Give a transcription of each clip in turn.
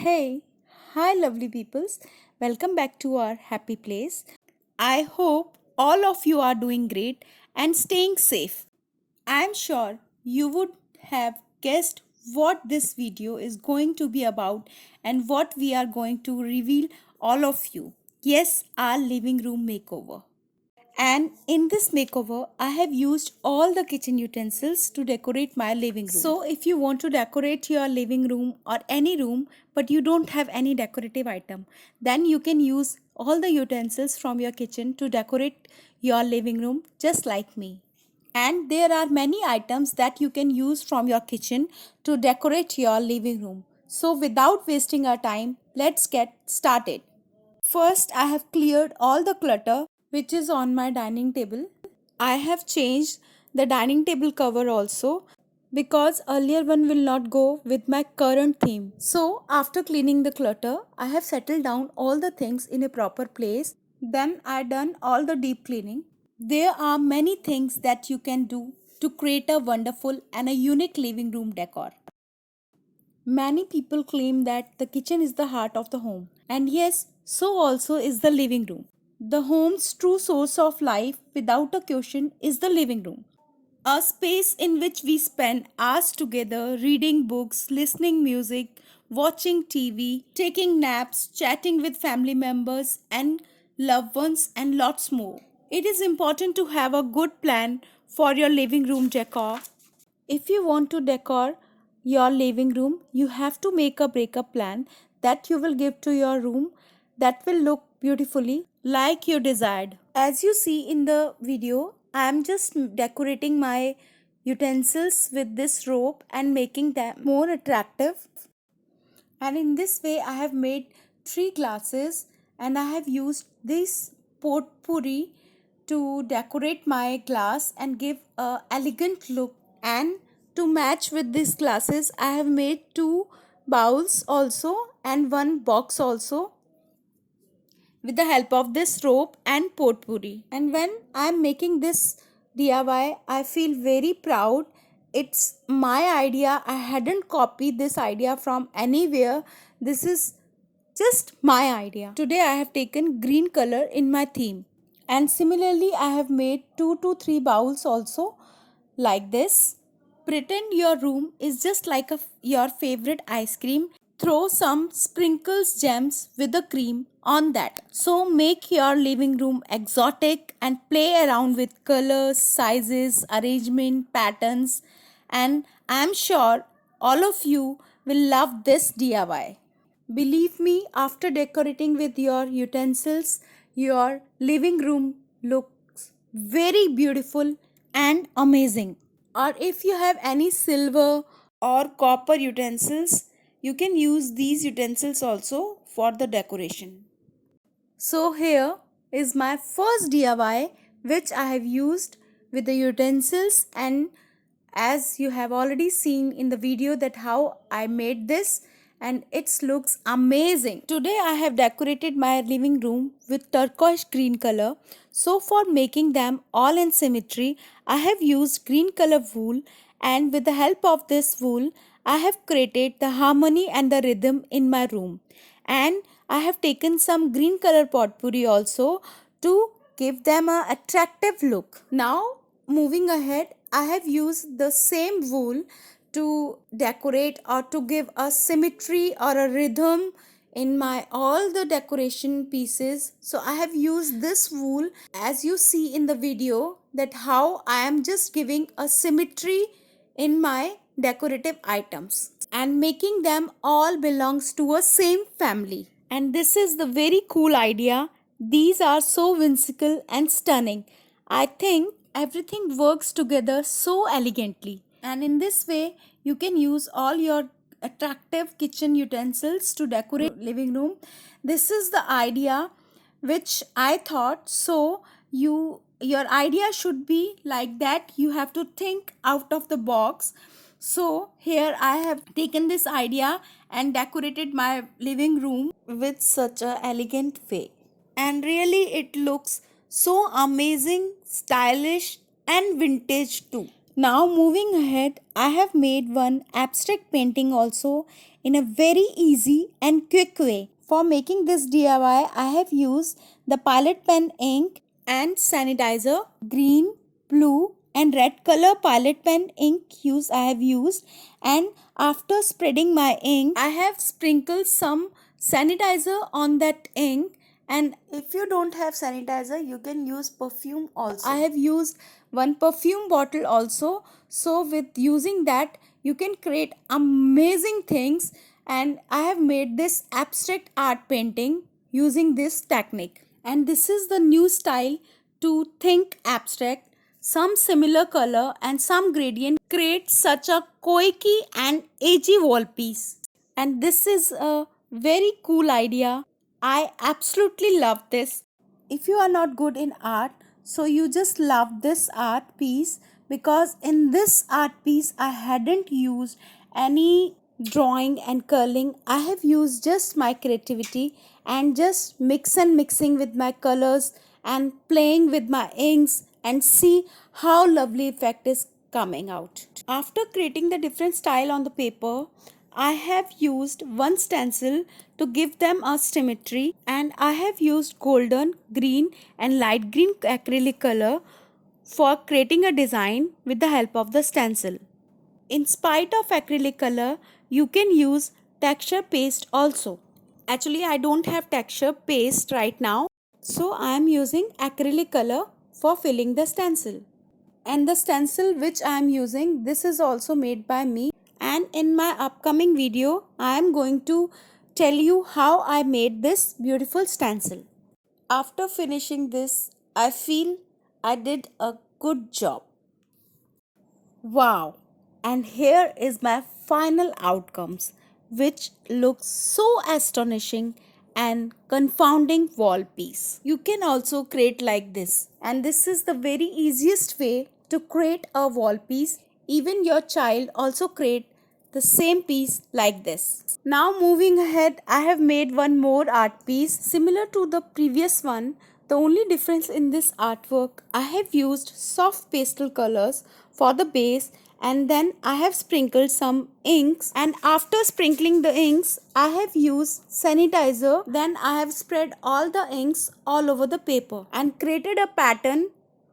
Hey, hi, lovely peoples. Welcome back to our happy place. I hope all of you are doing great and staying safe. I'm sure you would have guessed what this video is going to be about and what we are going to reveal all of you. Yes, our living room makeover. And in this makeover, I have used all the kitchen utensils to decorate my living room. So if you want to decorate your living room or any room, but you don't have any decorative item, then you can use all the utensils from your kitchen to decorate your living room just like me. And there are many items that you can use from your kitchen to decorate your living room. So without wasting our time, let's get started. First, I have cleared all the clutter which is on my dining table. I have changed the dining table cover also because earlier one will not go with my current theme. So, after cleaning the clutter, I have settled down all the things in a proper place. Then I done all the deep cleaning. There are many things that you can do to create a wonderful and a unique living room decor. Many people claim that the kitchen is the heart of the home. And yes, so also is the living room. The home's true source of life, without a question, is the living room. A space in which we spend hours together reading books, listening music, watching TV, taking naps, chatting with family members and loved ones and lots more. It is important to have a good plan for your living room decor. If you want to decor your living room, you have to make a breakup plan that you will give to your room that will look beautifully like you desired. As you see in the video, I am just decorating my utensils with this rope and making them more attractive. And in this way, I have made three glasses and I have used this potpourri to decorate my glass and give a elegant look. And to match with these glasses, I have made two bowls also and one box also with the help of this rope and potpourri. And when I am making this DIY, I feel very proud. It's my idea. I hadn't copied this idea from anywhere. This is just my idea. Today I have taken green color in my theme. And similarly, I have made 2 to 3 bowls also like this. Pretend your room is just like your favorite ice cream. Throw some sprinkles gems with the cream on that. So make your living room exotic and play around with colors, sizes, arrangement, patterns, and I am sure all of you will love this DIY. Believe me, after decorating with your utensils, your living room looks very beautiful and amazing. Or if you have any silver or copper utensils, you can use these utensils also for the decoration. So here is my first DIY which I have used with the utensils, and as you have already seen in the video that how I made this, and it looks amazing. Today I have decorated my living room with turquoise green color. So for making them all in symmetry, I have used green color wool, and with the help of this wool, I have created the harmony and the rhythm in my room. And I have taken some green color potpourri also to give them a attractive look. Now moving ahead, I have used the same wool to decorate or to give a symmetry or a rhythm in my all the decoration pieces. So I have used this wool as you see in the video that how I am just giving a symmetry in my decorative items and making them all belongs to a same family. And this is the very cool idea. These are so whimsical and stunning. I think everything works together so elegantly. And in this way, you can use all your attractive kitchen utensils to decorate living room. This is the idea which I thought. So your idea should be like that. You have to think out of the box. So here I have taken this idea and decorated my living room with such a elegant way. And really it looks so amazing, stylish and vintage too. Now moving ahead, I have made one abstract painting also in a very easy and quick way. For making this DIY, I have used the Pilot Pen ink and sanitizer, green, blue and red color Pilot Pen ink I have used, and after spreading my ink, I have sprinkled some sanitizer on that ink. And if you don't have sanitizer, you can use perfume also. I have used one perfume bottle also. So with using that, you can create amazing things. And I have made this abstract art painting using this technique. And this is the new style to think abstract. Some similar color and some gradient create such a quirky and edgy wall piece. And this is a very cool idea. I absolutely love this. If you are not good in art, so you just love this art piece, because in this art piece I hadn't used any drawing and curling. I have used just my creativity and just mixing with my colors and playing with my inks, and see how lovely effect is coming out. After creating the different style on the paper, I have used one stencil to give them a symmetry, and I have used golden, green and light green acrylic color for creating a design with the help of the stencil. In spite of acrylic color, you can use texture paste also. Actually, I don't have texture paste right now, so I am using acrylic color for filling the stencil. And the stencil which I am using, this is also made by me, and in my upcoming video I am going to tell you how I made this beautiful stencil. After finishing this, I feel I did a good job. Wow! And here is my final outcomes, which looks so astonishing and confounding wall piece. You can also create like this, and this is the very easiest way to create a wall piece. Even your child also create the same piece like this. Now moving ahead, I have made one more art piece similar to the previous one. The only difference in this artwork, I have used soft pastel colors for the base, and then I have sprinkled some inks, and after sprinkling the inks I have used sanitizer. Then I have spread all the inks all over the paper and created a pattern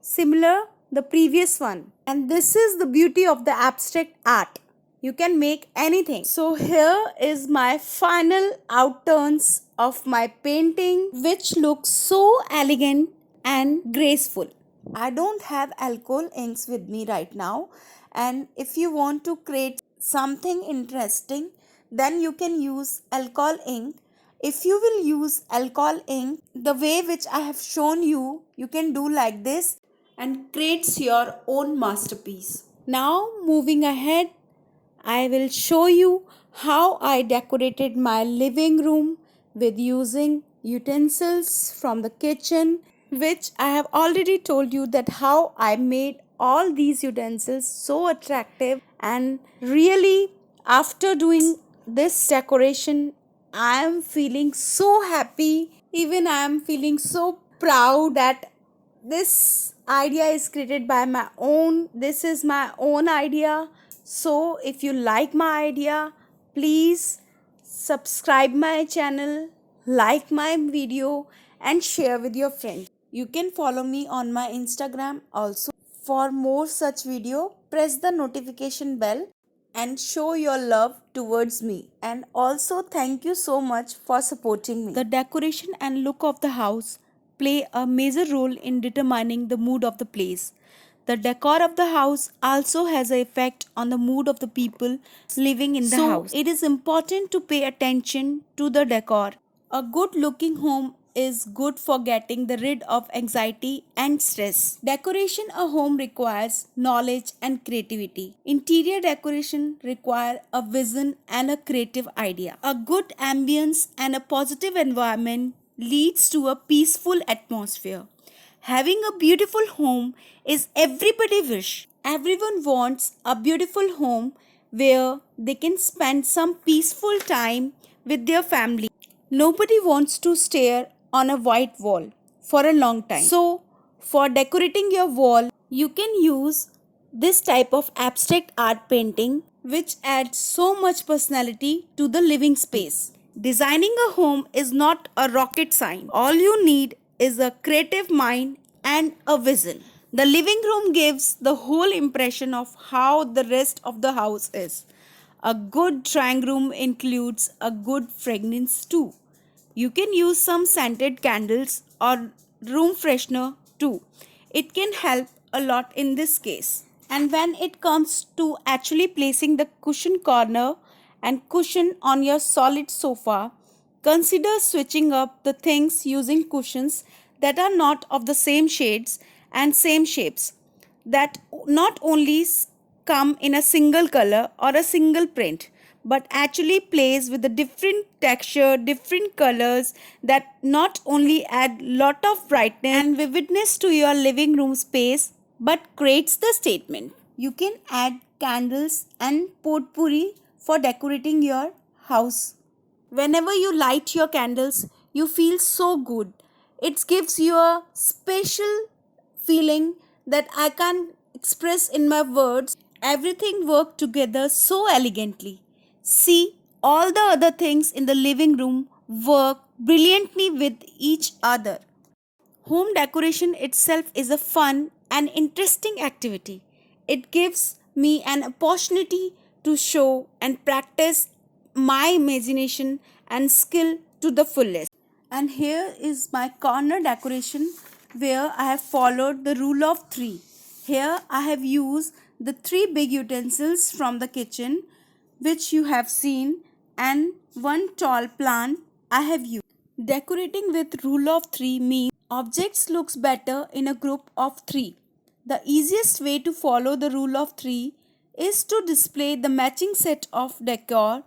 similar the previous one. And this is the beauty of the abstract art. You can make anything. So here is my final outturns of my painting, which looks so elegant and graceful. I don't have alcohol inks with me right now, and if you want to create something interesting, then you can use alcohol ink. If you will use alcohol ink the way which I have shown you, you can do like this and creates your own masterpiece. Now moving ahead, I will show you how I decorated my living room with using utensils from the kitchen, which I have already told you that how I made all these utensils so attractive. And really, after doing this decoration, I am feeling so happy. Even I am feeling so proud that this idea is created by my own. This is my own idea. So if you like my idea, please subscribe my channel, like my video and share with your friends. You can follow me on my Instagram also. For more such video, press the notification bell and show your love towards me. And also thank you so much for supporting me. The decoration and look of the house play a major role in determining the mood of the place. The decor of the house also has an effect on the mood of the people living in the house. It is important to pay attention to the decor. A good looking home is good for getting rid of anxiety and stress. Decoration a home requires knowledge and creativity. Interior decoration requires a vision and a creative idea. A good ambience and a positive environment leads to a peaceful atmosphere. Having a beautiful home is everybody's wish. Everyone wants a beautiful home where they can spend some peaceful time with their family. Nobody wants to stare on a white wall for a long time. So, for decorating your wall, you can use this type of abstract art painting, which adds so much personality to the living space. Designing a home is not a rocket science. All you need is a creative mind and a vision. The living room gives the whole impression of how the rest of the house is. A good drawing room includes a good fragrance too. You can use some scented candles or room freshener too. It can help a lot in this case. And when it comes to actually placing the cushion corner and cushion on your solid sofa, consider switching up the things using cushions that are not of the same shades and same shapes, that not only come in a single color or a single print, but actually plays with a different texture, different colors, that not only add lot of brightness and vividness to your living room space but creates the statement. You can add candles and potpourri for decorating your house. Whenever you light your candles, you feel so good. It gives you a special feeling that I can't express in my words. Everything worked together so elegantly. See, all the other things in the living room work brilliantly with each other. Home decoration itself is a fun and interesting activity. It gives me an opportunity to show and practice my imagination and skill to the fullest. And here is my corner decoration where I have followed the rule of 3. Here I have used the 3 big utensils from the kitchen which you have seen, and one tall plant I have used. Decorating with rule of 3 means objects looks better in a group of 3. The easiest way to follow the rule of 3 is to display the matching set of decor,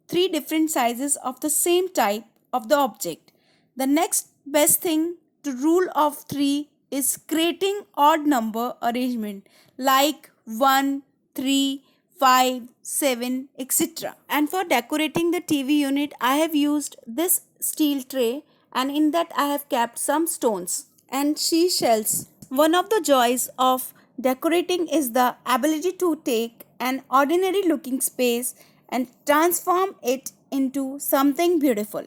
3 different sizes of the same type of the object. The next best thing to rule of 3 is creating odd number arrangement like 1, 3, 5, 7, etc. And for decorating the TV unit, I have used this steel tray, and in that I have kept some stones and seashells. One of the joys of decorating is the ability to take an ordinary looking space and transform it into something beautiful.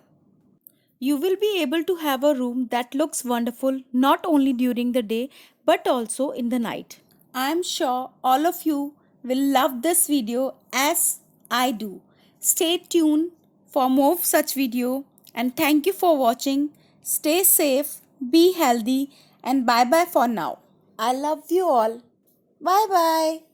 You will be able to have a room that looks wonderful not only during the day but also in the night. I am sure all of you will love this video as I do. Stay tuned for more such video, and thank you for watching. Stay safe, be healthy, and bye bye for now. I love you all. Bye bye.